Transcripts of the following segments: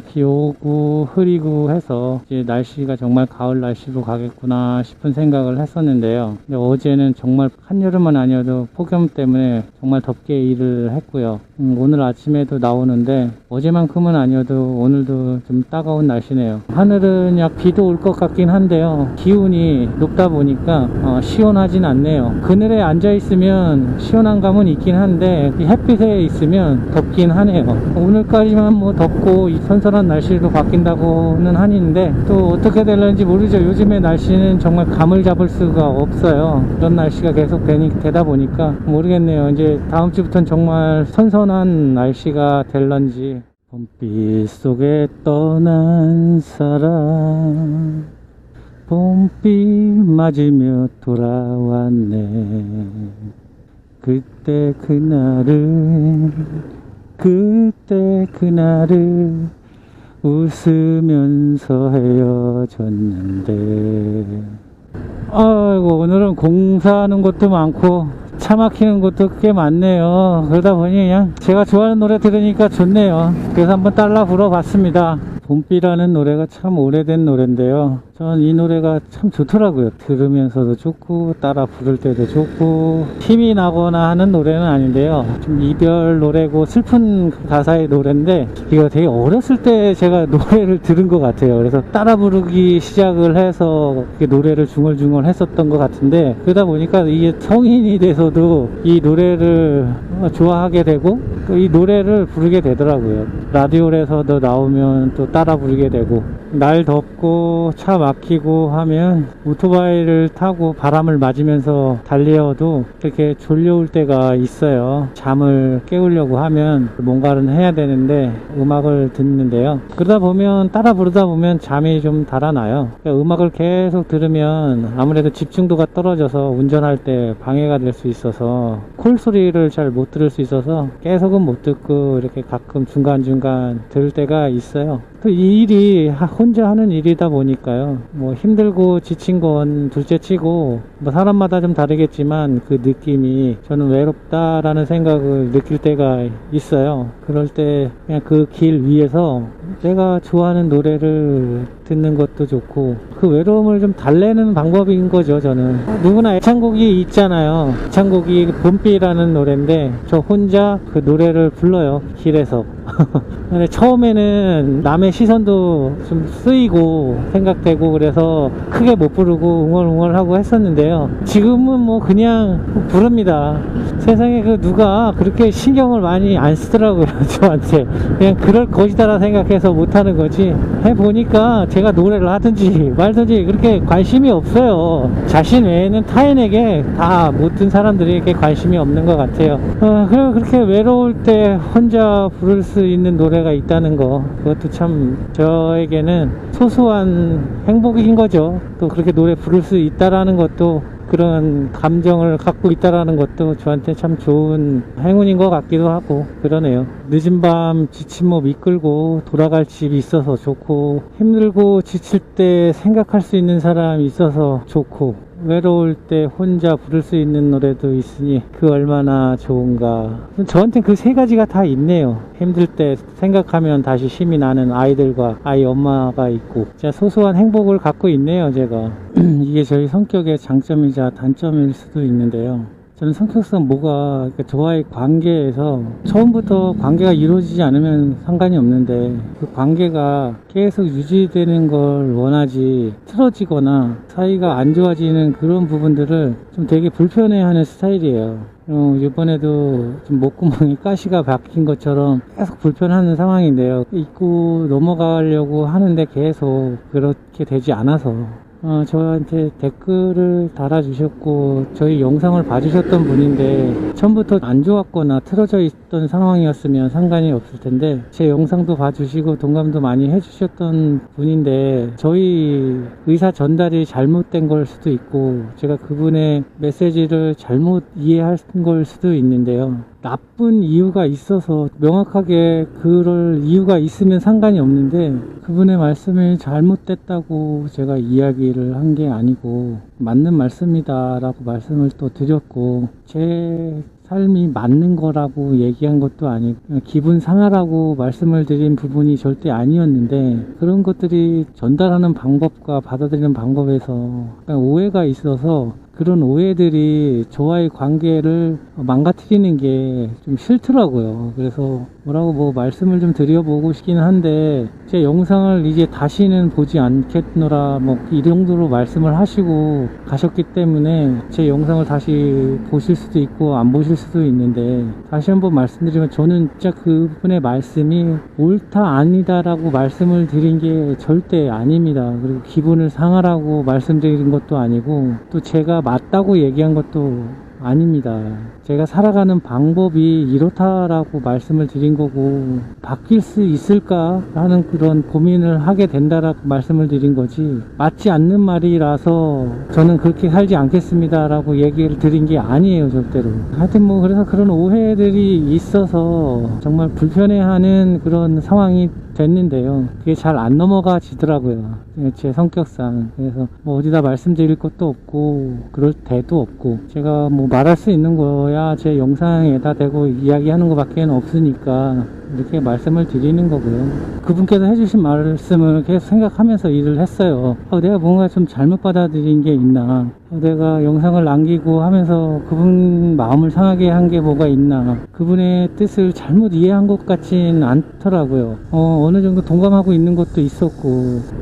비 오고 흐리고 해서 이제 날씨가 정말 가을 날씨로 가겠구나 싶은 생각을 했었는데요. 근데 어제는 정말 한여름은 아니어도 폭염 때문에 정말 덥게 일을 했고요. 오늘 아침에도 나오는데 어제만큼은 아니어도 오늘도 좀 따가운 날씨네요. 하늘은 약 비도 올 것 같긴 한데요. 기온이 높다 보니까 시원하진 않네요. 그늘에 앉아 있으면 시원한 감은 있긴 한데 이 햇빛에 있으면 덥긴 하네요. 오늘까지만 뭐 덥고 선선한 날씨로 바뀐다고는 하는데 또 어떻게 될는지 모르죠. 요즘에 날씨는 정말 감을 잡을 수가 없어요. 그런 날씨가 계속 되다 보니까 모르겠네요. 이제 다음 주부터는 정말 선선한 날씨가 될런지. 봄빛 속에 떠난 사람, 봄빛 맞으며 돌아왔네. 그때 그날을 웃으면서 헤어졌는데. 아이고, 오늘은 공사하는 것도 많고 차 막히는 것도 꽤 많네요. 그러다 보니 그냥 제가 좋아하는 노래 들으니까 좋네요. 그래서 한번 따라 불러봤습니다. 봄비라는 노래가 참 오래된 노래인데요. 저는 이 노래가 참 좋더라고요. 들으면서도 좋고 따라 부를 때도 좋고 힘이 나거나 하는 노래는 아닌데요. 좀 이별 노래고 슬픈 가사의 노래인데 이거 되게 어렸을 때 제가 노래를 들은 것 같아요. 그래서 따라 부르기 시작을 해서 노래를 중얼중얼 했었던 것 같은데 그러다 보니까 이게 성인이 돼서도 이 노래를 좋아하게 되고 또 이 노래를 부르게 되더라고요. 라디오에서도 나오면 또 따라 부르게 되고 날 덥고 차 막히고 하면 오토바이를 타고 바람을 맞으면서 달려도 이렇게 졸려올 때가 있어요. 잠을 깨우려고 하면 뭔가를 해야 되는데 음악을 듣는데요. 그러다 보면 따라 부르다 보면 잠이 좀 달아나요. 그러니까 음악을 계속 들으면 아무래도 집중도가 떨어져서 운전할 때 방해가 될 수 있어서 콜 소리를 잘 못 들을 수 있어서 계속은 못 듣고 이렇게 가끔 중간중간 들을 때가 있어요. 또 이 일이 혼자 하는 일이다 보니까요. 뭐 힘들고 지친 건 둘째 치고 뭐 사람마다 좀 다르겠지만 그 느낌이 저는 외롭다라는 생각을 느낄 때가 있어요. 그럴 때 그냥 그 길 위에서 내가 좋아하는 노래를 듣는 것도 좋고 그 외로움을 좀 달래는 방법인 거죠. 저는 누구나 애창곡이 있잖아요. 애창곡이 봄비라는 노래인데 저 혼자 그 노래를 불러요. 길에서. 근데 처음에는 남의 시선도 좀 쓰이고 생각되고 그래서 크게 못 부르고 웅얼웅얼하고 했었는데요. 지금은 뭐 그냥 부릅니다. 세상에 그 누가 그렇게 신경을 많이 안 쓰더라고요. 저한테 그냥 그럴 것이다라 생각해서 못하는 거지 해보니까 제가 노래를 하든지 말든지 그렇게 관심이 없어요. 자신 외에는 타인에게 다 모든 사람들에게 관심이 없는 것 같아요. 그리고 그렇게 외로울 때 혼자 부를 수 있는 노래가 있다는 거 그것도 참 저에게는 소소한 행복인 거죠. 또 그렇게 노래 부를 수 있다라는 것도 그런 감정을 갖고 있다라는 것도 저한테 참 좋은 행운인 것 같기도 하고 그러네요. 늦은 밤 지친 몸 이끌고 돌아갈 집이 있어서 좋고 힘들고 지칠 때 생각할 수 있는 사람이 있어서 좋고 외로울 때 혼자 부를 수 있는 노래도 있으니 그 얼마나 좋은가. 저한테 그 세 가지가 다 있네요. 힘들 때 생각하면 다시 힘이 나는 아이들과 아이 엄마가 있고 진짜 소소한 행복을 갖고 있네요. 제가 이게 저희 성격의 장점이자 단점일 수도 있는데요. 저는 성격상 뭐가 저와의 관계에서 처음부터 관계가 이루어지지 않으면 상관이 없는데 그 관계가 계속 유지되는 걸 원하지 틀어지거나 사이가 안 좋아지는 그런 부분들을 좀 되게 불편해하는 스타일이에요. 이번에도 좀 목구멍에 가시가 박힌 것처럼 계속 불편한 상황인데요. 잊고 넘어가려고 하는데 계속 그렇게 되지 않아서 저한테 댓글을 달아주셨고 저희 영상을 봐주셨던 분인데 처음부터 안 좋았거나 틀어져 있던 상황이었으면 상관이 없을 텐데 제 영상도 봐주시고 동감도 많이 해주셨던 분인데 저희 의사 전달이 잘못된 걸 수도 있고 제가 그분의 메시지를 잘못 이해한 걸 수도 있는데요. 나쁜 이유가 있어서 명확하게 그럴 이유가 있으면 상관이 없는데 그분의 말씀이 잘못됐다고 제가 이야기를 한 게 아니고 맞는 말씀이다 라고 말씀을 또 드렸고 제 삶이 맞는 거라고 얘기한 것도 아니고 기분 상하라고 말씀을 드린 부분이 절대 아니었는데 그런 것들이 전달하는 방법과 받아들이는 방법에서 약간 오해가 있어서 그런 오해들이 저와의 관계를 망가뜨리는 게 좀 싫더라고요. 그래서 뭐라고 뭐 말씀을 좀 드려보고 싶기는 한데 제 영상을 이제 다시는 보지 않겠노라 뭐 이 정도로 말씀을 하시고 가셨기 때문에 제 영상을 다시 보실 수도 있고 안 보실 수도 있는데 다시 한번 말씀드리면 저는 진짜 그분의 말씀이 옳다 아니다 라고 말씀을 드린 게 절대 아닙니다. 그리고 기분을 상하라고 말씀드린 것도 아니고 또 제가 맞다고 얘기한 것도 아닙니다. 제가 살아가는 방법이 이렇다라고 말씀을 드린 거고 바뀔 수 있을까 하는 그런 고민을 하게 된다라고 말씀을 드린 거지 맞지 않는 말이라서 저는 그렇게 살지 않겠습니다 라고 얘기를 드린 게 아니에요 절대로. 하여튼 뭐 그래서 그런 오해들이 있어서 정말 불편해하는 그런 상황이 됐는데요. 그게 잘 안 넘어가지더라고요. 제 성격상. 그래서 뭐 어디다 말씀드릴 것도 없고 그럴 데도 없고 제가 뭐 말할 수 있는 거야 제 영상에다 대고 이야기하는 것밖에 없으니까 이렇게 말씀을 드리는 거고요. 그분께서 해주신 말씀을 계속 생각하면서 일을 했어요. 내가 뭔가 좀 잘못 받아들인 게 있나, 내가 영상을 남기고 하면서 그분 마음을 상하게 한 게 뭐가 있나, 그분의 뜻을 잘못 이해한 것 같진 않더라고요. 어느 정도 동감하고 있는 것도 있었고,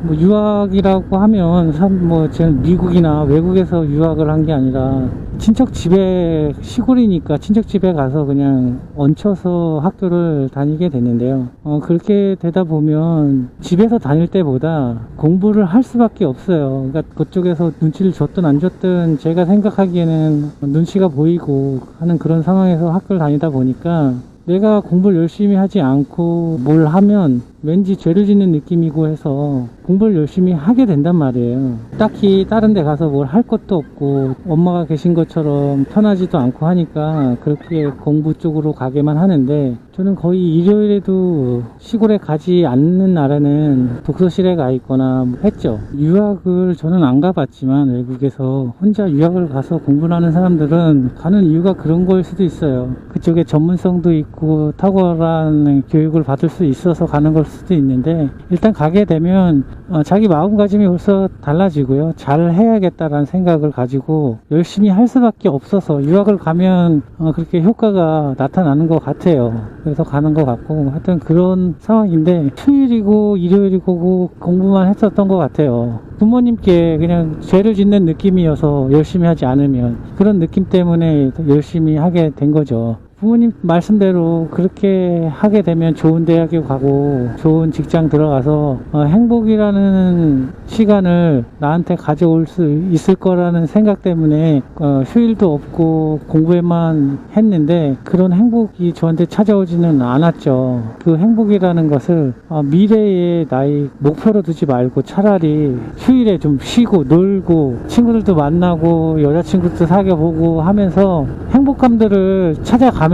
뭐 유학이라고 하면 뭐 저는 미국이나 외국에서 유학을 한 게 아니라 친척 집에, 시골이니까 친척 집에 가서 그냥 얹혀서 학교를 다니게 됐는데요. 그렇게 되다 보면 집에서 다닐 때보다 공부를 할 수밖에 없어요. 그러니까 그쪽에서 눈치를 줬든 안 줬든 제가 생각하기에는 눈치가 보이고 하는 그런 상황에서 학교를 다니다 보니까 내가 공부를 열심히 하지 않고 뭘 하면 왠지 죄를 짓는 느낌이고 해서 공부를 열심히 하게 된단 말이에요. 딱히 다른 데 가서 뭘 할 것도 없고 엄마가 계신 것처럼 편하지도 않고 하니까 그렇게 공부 쪽으로 가게만 하는데, 저는 거의 일요일에도 시골에 가지 않는 날에는 독서실에 가 있거나 했죠. 유학을 저는 안 가봤지만 외국에서 혼자 유학을 가서 공부를 하는 사람들은 가는 이유가 그런 거일 수도 있어요. 그쪽에 전문성도 있고 탁월한 교육을 받을 수 있어서 가는 걸 수도 있는데, 일단 가게 되면 자기 마음가짐이 벌써 달라지고요. 잘 해야겠다라는 생각을 가지고 열심히 할 수밖에 없어서 유학을 가면 그렇게 효과가 나타나는 것 같아요. 그래서 가는 것 같고, 하여튼 그런 상황인데 수요일이고 일요일이고 공부만 했었던 것 같아요. 부모님께 그냥 죄를 짓는 느낌이어서 열심히 하지 않으면 그런 느낌 때문에 열심히 하게 된 거죠. 부모님 말씀대로 그렇게 하게 되면 좋은 대학에 가고 좋은 직장 들어가서 행복이라는 시간을 나한테 가져올 수 있을 거라는 생각 때문에 휴일도 없고 공부에만 했는데 그런 행복이 저한테 찾아오지는 않았죠. 그 행복이라는 것을 미래의 나의 목표로 두지 말고 차라리 휴일에 좀 쉬고 놀고 친구들도 만나고 여자친구도 사귀어보고 하면서 행복감들을 찾아가면서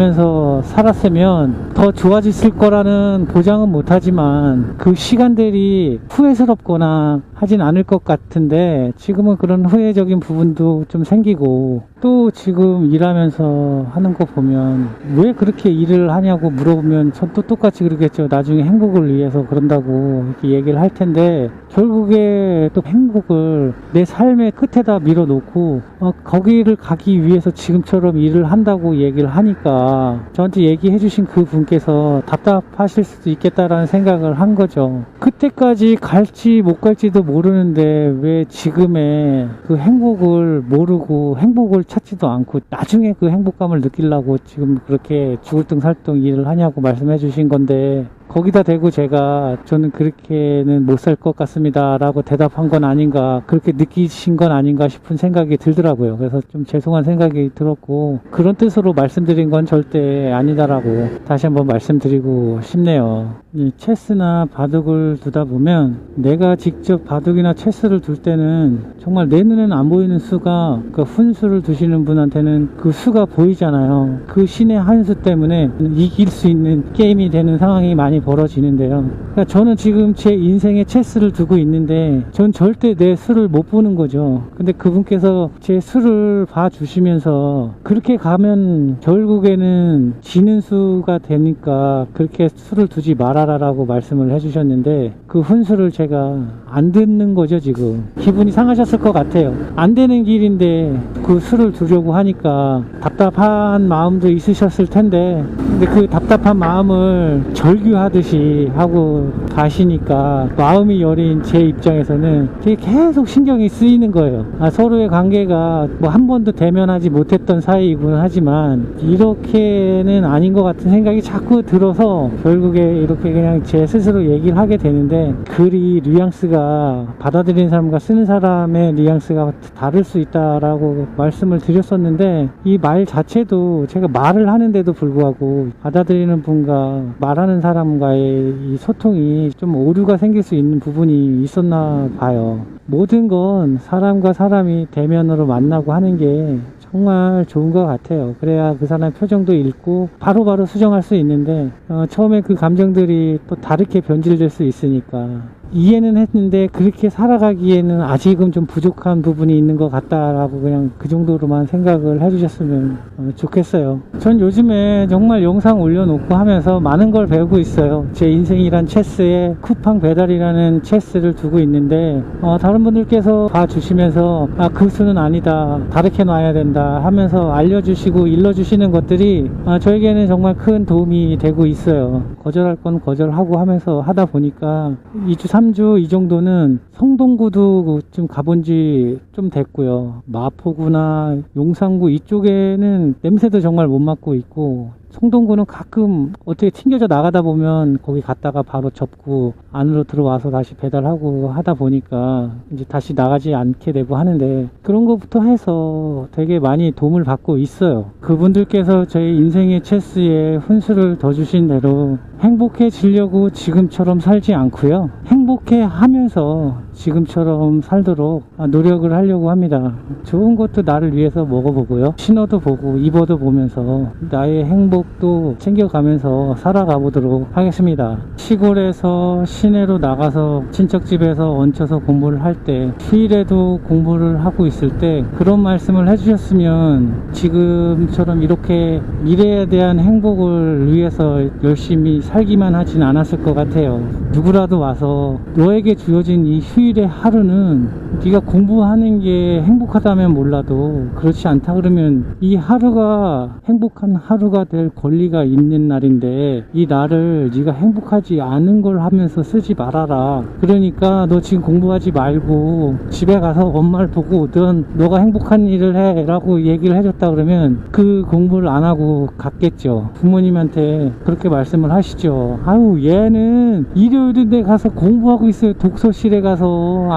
살았으면 더 좋아졌을 거라는 보장은 못하지만 그 시간들이 후회스럽거나 하진 않을 것 같은데, 지금은 그런 후회적인 부분도 좀 생기고, 또 지금 일하면서 하는 거 보면 왜 그렇게 일을 하냐고 물어보면 전 또 똑같이 그러겠죠. 나중에 행복을 위해서 그런다고 이렇게 얘기를 할 텐데, 결국에 또 행복을 내 삶의 끝에다 밀어놓고 거기를 가기 위해서 지금처럼 일을 한다고 얘기를 하니까 저한테 얘기해 주신 그 분께서 답답하실 수도 있겠다라는 생각을 한 거죠. 그때까지 갈지 못 갈지도 모르는데 왜 지금의 그 행복을 모르고 행복을 찾지도 않고 나중에 그 행복감을 느끼려고 지금 그렇게 죽을 등 살등 일을 하냐고 말씀해 주신 건데, 거기다 대고 제가 저는 그렇게는 못 살 것 같습니다 라고 대답한 건 아닌가, 그렇게 느끼신 건 아닌가 싶은 생각이 들더라고요. 그래서 좀 죄송한 생각이 들었고, 그런 뜻으로 말씀드린 건 절대 아니다라고 다시 한번 말씀드리고 싶네요. 이 체스나 바둑을 두다 보면 내가 직접 바둑이나 체스를 둘 때는 정말 내 눈에는 안 보이는 수가, 그 훈수를 두시는 분한테는 그 수가 보이잖아요. 그 신의 한 수 때문에 이길 수 있는 게임이 되는 상황이 많이 많이 벌어지는데요. 그러니까 저는 지금 제 인생에 체스를 두고 있는데 전 절대 내 수를 못 보는 거죠. 근데 그분께서 제 수를 봐주시면서 그렇게 가면 결국에는 지는 수가 되니까 그렇게 수를 두지 말아라 라고 말씀을 해주셨는데 그 훈수를 제가 안 듣는 거죠. 지금 기분이 상하셨을 것 같아요. 안 되는 길인데 그 수를 두려고 하니까 답답한 마음도 있으셨을 텐데, 근데 그 답답한 마음을 절규하듯이 하고 가시니까 마음이 여린 제 입장에서는 되게 계속 신경이 쓰이는 거예요. 서로의 관계가 뭐 한 번도 대면하지 못했던 사이이긴 하지만 이렇게는 아닌 것 같은 생각이 자꾸 들어서 결국에 이렇게 그냥 제 스스로 얘기를 하게 되는데, 글이 뉘앙스가 받아들이는 사람과 쓰는 사람의 뉘앙스가 다를 수 있다라고 말씀을 드렸었는데, 이 말 자체도 제가 말을 하는데도 불구하고 받아들이는 분과 말하는 사람과의 이 소통이 좀 오류가 생길 수 있는 부분이 있었나 봐요. 모든 건 사람과 사람이 대면으로 만나고 하는 게 정말 좋은 것 같아요. 그래야 그 사람의 표정도 읽고 바로바로 수정할 수 있는데, 처음에 그 감정들이 또 다르게 변질될 수 있으니까 이해는 했는데 그렇게 살아가기에는 아직은 좀 부족한 부분이 있는 것 같다라고 그냥 그 정도로만 생각을 해주셨으면 좋겠어요. 전 요즘에 정말 영상 올려놓고 하면서 많은 걸 배우고 있어요. 제 인생이란 체스에 쿠팡 배달이라는 체스를 두고 있는데, 다른 분들께서 봐주시면서 그 수는 아니다, 다르게 놔야 된다 하면서 알려주시고 일러주시는 것들이 저에게는 정말 큰 도움이 되고 있어요. 거절할 건 거절하고 하면서 하다 보니까 2주 3주 이 정도는 성동구도 좀 가본 지 좀 됐고요. 마포구나 용산구 이쪽에는 냄새도 정말 못 맡고 있고, 성동구는 가끔 어떻게 튕겨져 나가다 보면 거기 갔다가 바로 접고 안으로 들어와서 다시 배달하고 하다 보니까 이제 다시 나가지 않게 되고 하는데, 그런 것부터 해서 되게 많이 도움을 받고 있어요. 그분들께서 제 인생의 체스에 훈수를 더 주신 대로 행복해지려고 지금처럼 살지 않고요, 행복해 하면서 지금처럼 살도록 노력을 하려고 합니다. 좋은 것도 나를 위해서 먹어보고요, 신어도 보고 입어도 보면서 나의 행복도 챙겨가면서 살아가 보도록 하겠습니다. 시골에서 시내로 나가서 친척집에서 얹혀서 공부를 할 때, 휴일에도 공부를 하고 있을 때 그런 말씀을 해주셨으면 지금처럼 이렇게 미래에 대한 행복을 위해서 열심히 살기만 하진 않았을 것 같아요. 누구라도 와서 너에게 주어진 이 휴일의 하루는 네가 공부하는 게 행복하다면 몰라도 그렇지 않다 그러면 이 하루가 행복한 하루가 될 권리가 있는 날인데, 이 날을 네가 행복하지 않은 걸 하면서 쓰지 말아라. 그러니까 너 지금 공부하지 말고 집에 가서 엄마를 보고 오든 너가 행복한 일을 해 라고 얘기를 해줬다 그러면 그 공부를 안 하고 갔겠죠. 부모님한테 그렇게 말씀을 하시죠. 아유, 얘는 일요일인데 가서 공부하고 있어요. 독서실에 가서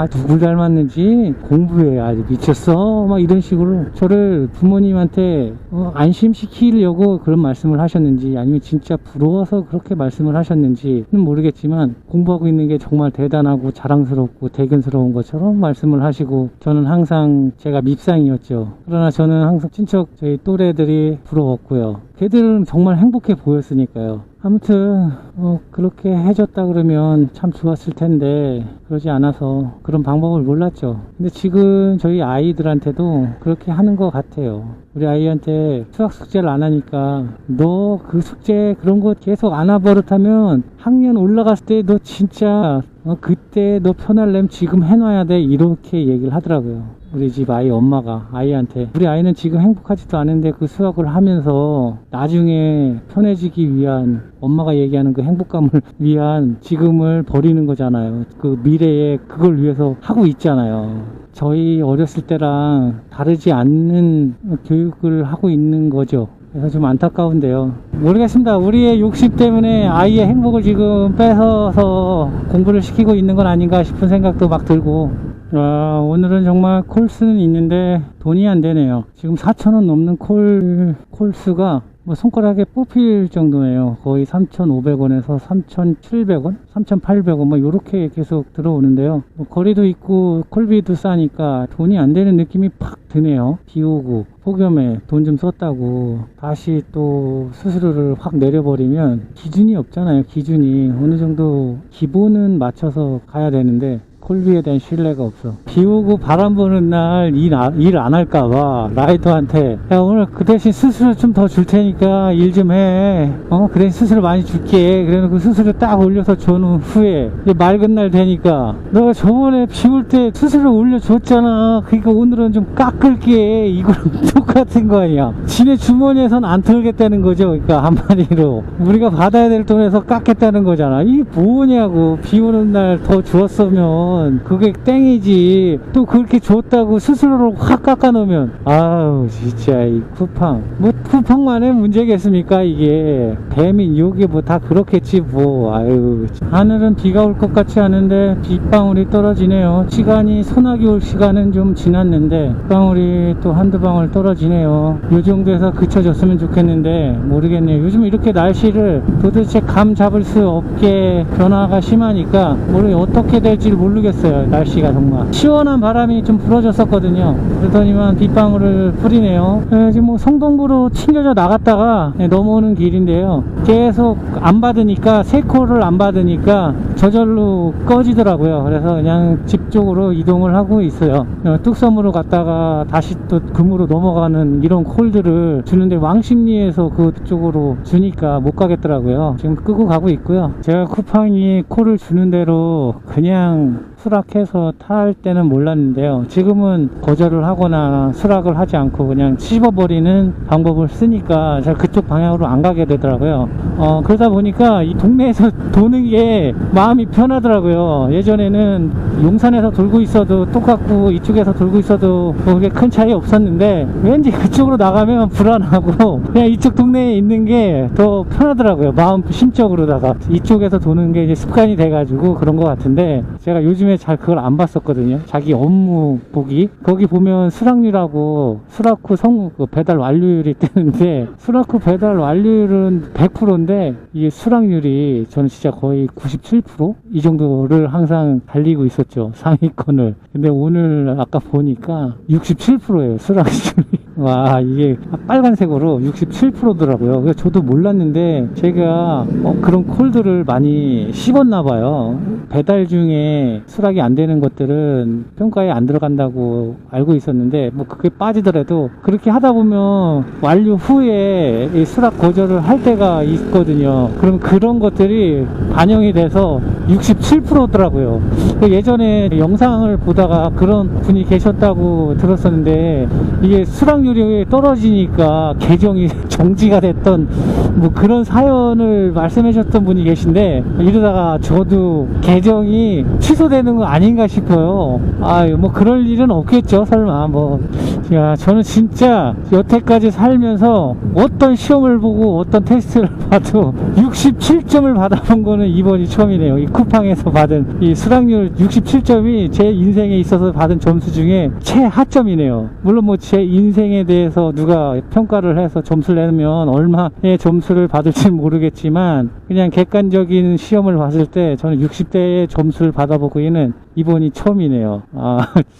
누굴 닮았는지 공부해, 아주 미쳤어, 막 이런 식으로 저를 부모님한테 안심시키려고 그런 말씀을 하셨는지, 아니면 진짜 부러워서 그렇게 말씀을 하셨는지는 모르겠지만, 공부하고 있는 게 정말 대단하고 자랑스럽고 대견스러운 것처럼 말씀을 하시고, 저는 항상 제가 밉상이었죠. 그러나 저는 항상 친척 저희 또래들이 부러웠고요. 걔들은 정말 행복해 보였으니까요. 아무튼 그렇게 해줬다 그러면 참 좋았을 텐데 그러지 않아서 그런 방법을 몰랐죠. 근데 지금 저희 아이들한테도 그렇게 하는 것 같아요. 우리 아이한테 수학 숙제를 안 하니까 너 그 숙제 그런 거 계속 안 와버릇하면 학년 올라갔을 때 너 진짜 그때 너 편할려면 지금 해놔야 돼, 이렇게 얘기를 하더라고요. 우리 집 아이 엄마가 아이한테. 우리 아이는 지금 행복하지도 않은데 그 수학을 하면서 나중에 편해지기 위한, 엄마가 얘기하는 그 행복감을 위한 지금을 버리는 거잖아요. 그 미래에 그걸 위해서 하고 있잖아요. 저희 어렸을 때랑 다르지 않는 교육을 하고 있는 거죠. 그래서 좀 안타까운데요. 모르겠습니다. 우리의 욕심 때문에 아이의 행복을 지금 뺏어서 공부를 시키고 있는 건 아닌가 싶은 생각도 막 들고, 오늘은 정말 콜수는 있는데 돈이 안 되네요. 지금 4,000원 넘는 콜수가 뭐 손가락에 뽑힐 정도네요. 거의 3,500원에서 3,700원, 3,800원 뭐 요렇게 계속 들어오는데요. 뭐 거리도 있고 콜비도 싸니까 돈이 안 되는 느낌이 팍 드네요. 비 오고 폭염에 돈 좀 썼다고 다시 또 수수료를 확 내려버리면 기준이 없잖아요. 기준이 어느 정도 기본은 맞춰서 가야 되는데 콜비에 대한 신뢰가 없어. 비 오고 바람 부는 날 일 안 할까봐 라이더한테 야 오늘 그 대신 수수료 좀 더 줄 테니까 일 좀 해. 그 대신 수수료 많이 줄게. 그래놓고 수수료 딱 올려서 줘놓은 후에 이제 맑은 날 되니까 너가 저번에 비 올 때 수수료 올려줬잖아. 그러니까 오늘은 좀 깎을게. 이거랑 똑같은 거 아니야. 지네 주머니에선 안 털겠다는 거죠. 그러니까 한마디로 우리가 받아야 될 돈에서 깎겠다는 거잖아. 이게 뭐냐고. 비 오는 날 더 주었으면 그게 땡이지. 또 그렇게 줬다고 스스로를 확 깎아놓으면 아우 진짜 이 쿠팡 뭐 쿠팡만의 문제겠습니까? 이게 대민 요게 뭐 다 그렇겠지 뭐. 아유 하늘은 비가 올 것 같지 않은데 빗방울이 떨어지네요. 시간이 소나기 올 시간은 좀 지났는데 빗방울이 또 한두 방울 떨어지네요. 요 정도에서 그쳐졌으면 좋겠는데 모르겠네요. 요즘 이렇게 날씨를 도대체 감 잡을 수 없게 변화가 심하니까 모르게 어떻게 될지 모르겠어요. 날씨가 정말 시원한 바람이 좀 불어줬었거든요. 그러더니만 빗방울을 뿌리네요. 지금 뭐 성동구로 튕겨져 나갔다가 넘어오는 길인데요. 계속 안 받으니까 세코를 안 받으니까 저절로 꺼지더라고요. 그래서 그냥 집 쪽으로 이동을 하고 있어요. 뚝섬으로 갔다가 다시 또 금으로 넘어가는 이런 콜들을 주는데 왕십리에서 그쪽으로 주니까 못 가겠더라고요. 지금 끄고 가고 있고요. 제가 쿠팡이 콜을 주는 대로 그냥 수락해서 탈 때는 몰랐는데요. 지금은 거절을 하거나 수락을 하지 않고 그냥 씹어버리는 방법을 쓰니까 제가 그쪽 방향으로 안 가게 되더라고요. 그러다 보니까 이 동네에서 도는 게 마음이 편하더라고요. 예전에는 용산에서 돌고 있어도 똑같고 이쪽에서 돌고 있어도 그게 큰 차이 없었는데 왠지 그쪽으로 나가면 불안하고 그냥 이쪽 동네에 있는 게 더 편하더라고요. 마음 심적으로다가 이쪽에서 도는 게 이제 습관이 돼가지고 그런 것 같은데 제가 요즘에 잘 그걸 안 봤었거든요. 자기 업무 보기 거기 보면 수락률하고 수락 후 배달 완료율이 뜨는데 수락 후 배달 완료율은 100%인데 이게 수락률이 저는 진짜 거의 97% 이 정도를 항상 달리고 있었죠. 상위권을. 근데 오늘 아까 보니까 67%예요. 수락률이. 와 이게 빨간색으로 67%더라고요. 그래서 저도 몰랐는데 제가 그런 콜들을 많이 씹었나봐요. 배달 중에 수락이 안 되는 것들은 평가에 안 들어간다고 알고 있었는데 뭐 그게 빠지더라도 그렇게 하다 보면 완료 후에 이 수락 거절을 할 때가 있거든요. 그럼 그런 것들이 반영이 돼서 67%더라고요. 예전에 영상을 보다가 그런 분이 계셨다고 들었었는데 이게 수락률이 떨어지니까 계정이 정지가 됐던 뭐 그런 사연을 말씀해 주셨던 분이 계신데 이러다가 저도 계정이 취소되는 거 아닌가 싶어요. 뭐 그럴 일은 없겠죠 설마. 저는 진짜 여태까지 살면서 어떤 시험을 보고 어떤 테스트를 봐도 67점을 받아본 거는 이번이 처음이네요. 이 쿠팡에서 받은 이 수락률 67점이 제 인생에 있어서 받은 점수 중에 최하점이네요. 물론 뭐 제 인생에 대해서 누가 평가를 해서 점수를 내면 얼마의 점수를 받을지 모르겠지만 그냥 객관적인 시험을 봤을 때 저는 60대의 점수를 받아보기에는 이번이 처음이네요.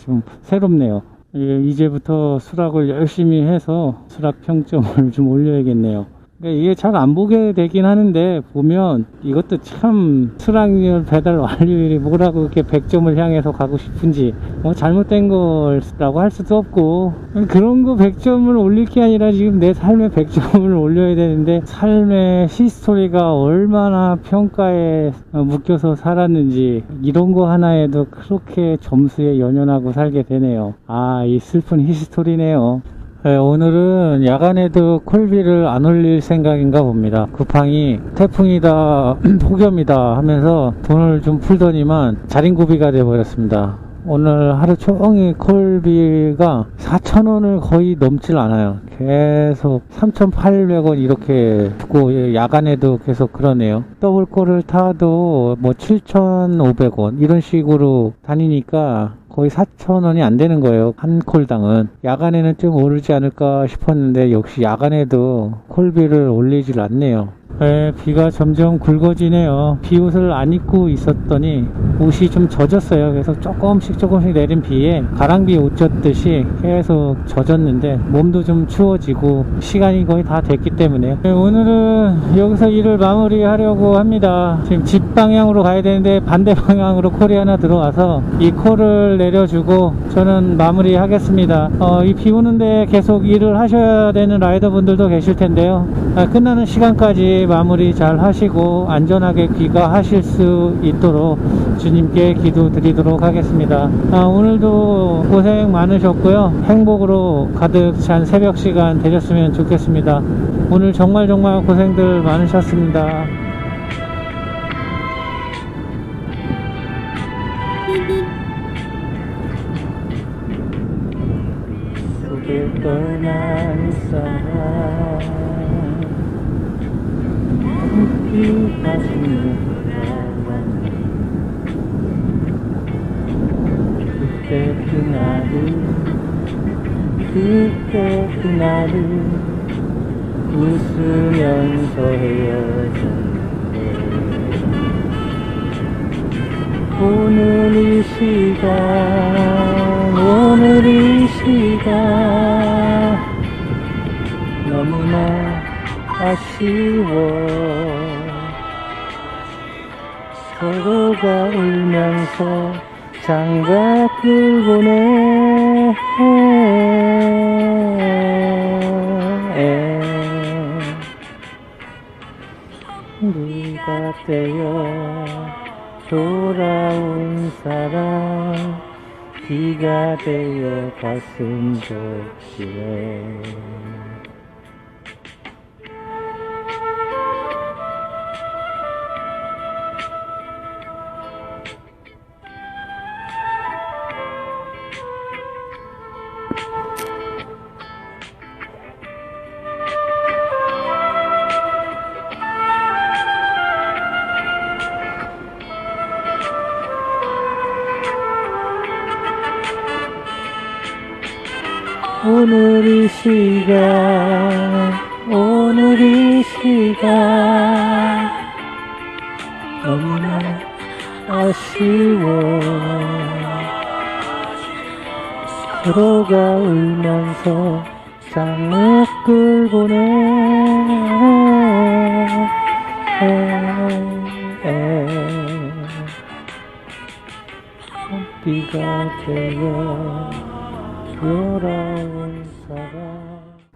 좀 새롭네요. 이제부터 수락을 열심히 해서 수락 평점을 좀 올려야겠네요. 이게 잘 안 보게 되긴 하는데 보면 이것도 참 수락률 배달 완료율이 뭐라고 이렇게 100점을 향해서 가고 싶은지 잘못된 거라고 할 수도 없고 그런 거 100점을 올릴 게 아니라 지금 내 삶에 100점을 올려야 되는데 삶의 히스토리가 얼마나 평가에 묶여서 살았는지 이런 거 하나에도 그렇게 점수에 연연하고 살게 되네요. 이 슬픈 히스토리네요. 오늘은 야간에도 콜비를 안 올릴 생각인가 봅니다. 쿠팡이 태풍이다 폭염이다 하면서 돈을 좀 풀더니만 자린고비가 되어버렸습니다. 오늘 하루 종일 콜비가 4,000원을 거의 넘질 않아요. 계속 3,800원 이렇게 듣고 야간에도 계속 그러네요. 더블콜을 타도 뭐 7,500원 이런 식으로 다니니까 거의 4,000원이 안 되는 거예요. 한 콜당은. 야간에는 좀 오르지 않을까 싶었는데 역시 야간에도 콜비를 올리질 않네요. 네, 비가 점점 굵어지네요. 비옷을 안 입고 있었더니 옷이 좀 젖었어요. 그래서 조금씩 내린 비에 가랑비 옷 젖듯이 계속 젖었는데 몸도 좀 추워지고 시간이 거의 다 됐기 때문에 네, 오늘은 여기서 일을 마무리하려고 합니다. 지금 집 방향으로 가야 되는데 반대 방향으로 콜이 하나 들어와서 이 콜을 내려주고 저는 마무리 하겠습니다. 이 비 오는데 계속 일을 하셔야 되는 라이더 분들도 계실 텐데요. 끝나는 시간까지 마무리 잘 하시고 안전하게 귀가하실 수 있도록 주님께 기도 드리도록 하겠습니다. 오늘도 고생 많으셨고요. 행복으로 가득 찬 새벽 시간 되셨으면 좋겠습니다. 오늘 정말 고생들 많으셨습니다. 속을 떠난 사람 함께 가시는 사람 그때 그날을 웃으면서 헤어졌는데 오늘 이 시간 너무나 아쉬워 서로가 울면서 장갑을 보내 네가 되어 돌아온 사람 비가 되어 가슴 젖히네 오늘 이 시간 너무나 아쉬워 서로가 울면서 장갑을 보내 비가 되어 돌아온 사람